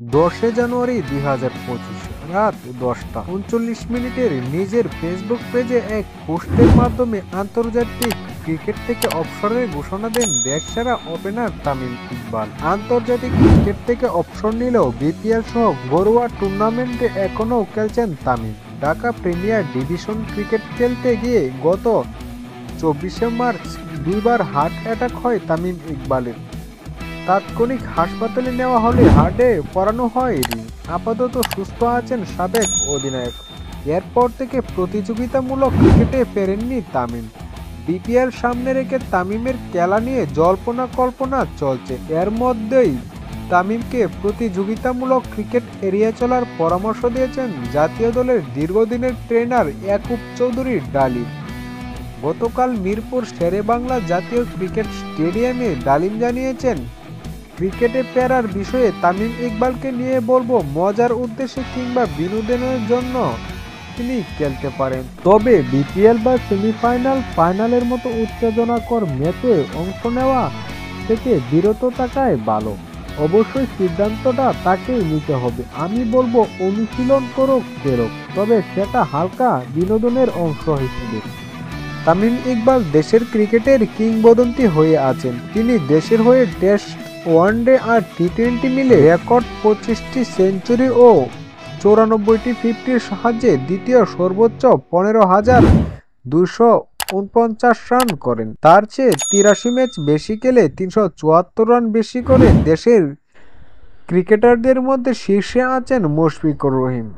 10 জানুয়ারি 2025 রাত 10টা 39 নিজের ফেসবুক পেজে এক পোস্টের মাধ্যমে আন্তর্জাতিক ক্রিকেট থেকে অবসরের ঘোষণা দেন দেশসেরা ওপেনার তামিম ইকবাল। আন্তর্জাতিক ক্রিকেট থেকে অবসর নিলেও বিপিএল সহ ঘরোয়া টুর্নামেন্টে এখনও খেলছেন Tamim. Dhaka premier division cricket খেলতে গিয়ে গত 24 মার্চ দুইবার হার্ট অ্যাটাক হয় তামিম ইকবালের। তাৎক্ষণিক হাসপাতালে নেওয়া হলে হার্টে পরানো হয় রিং। আপাতত সুস্থ আছেন সাবেক অধিনায়ক। এরপর থেকে প্রতিযোগিতামূলক ক্রিকেটে ফেরেননি তামিম। বিপিএল সামনে রেখে তামিমের খেলা নিয়ে জল্পনা কল্পনা চলছে। এর মধ্যেই তামিমকে প্রতিযোগিতামূলক ক্রিকেট এড়িয়ে চলার পরামর্শ দিয়েছেন জাতীয় দলের দীর্ঘদিনের ট্রেনার ইয়াকুব চৌধুরী ডালিম। গতকাল মিরপুর শেরেবাংলা জাতীয় ক্রিকেট স্টেডিয়ামে ডালিম জানিয়েছেন, ক্রিকেটে ফেরার বিষয়ে তামিম ইকবালকে নিয়ে বলবো, মজার উদ্দেশ্যে কিংবা বিনোদনের জন্য তিনি খেলতে পারেন, তবে বিপিএল বা সেমিফাইনাল ফাইনালের মতো উত্তেজনাকর ম্যাচে অংশ নেওয়া থেকে বিরত থাকাই ভালো। অবশ্যই সিদ্ধান্তটা তাকেই নিতে হবে। আমি বলবো অনুশীলন করুক, খেলুক, তবে সেটা হালকা বিনোদনের অংশ হিসেবে। তামিম ইকবাল দেশের ক্রিকেটের কিংবদন্তি হয়ে আছেন। তিনি দেশের হয়ে টেস্ট, ওয়ানডে আর টি-20 মিলে রেকর্ড 25টি সেঞ্চুরি ও 94টি ফিফটির সাহায্যে দ্বিতীয় সর্বোচ্চ 15,249 রান করেন। তার চেয়ে 83 ম্যাচ বেশি খেলে 374 রান বেশি করে দেশের ক্রিকেটারদের মধ্যে শীর্ষে আছেন মুশফিকুর রহিম।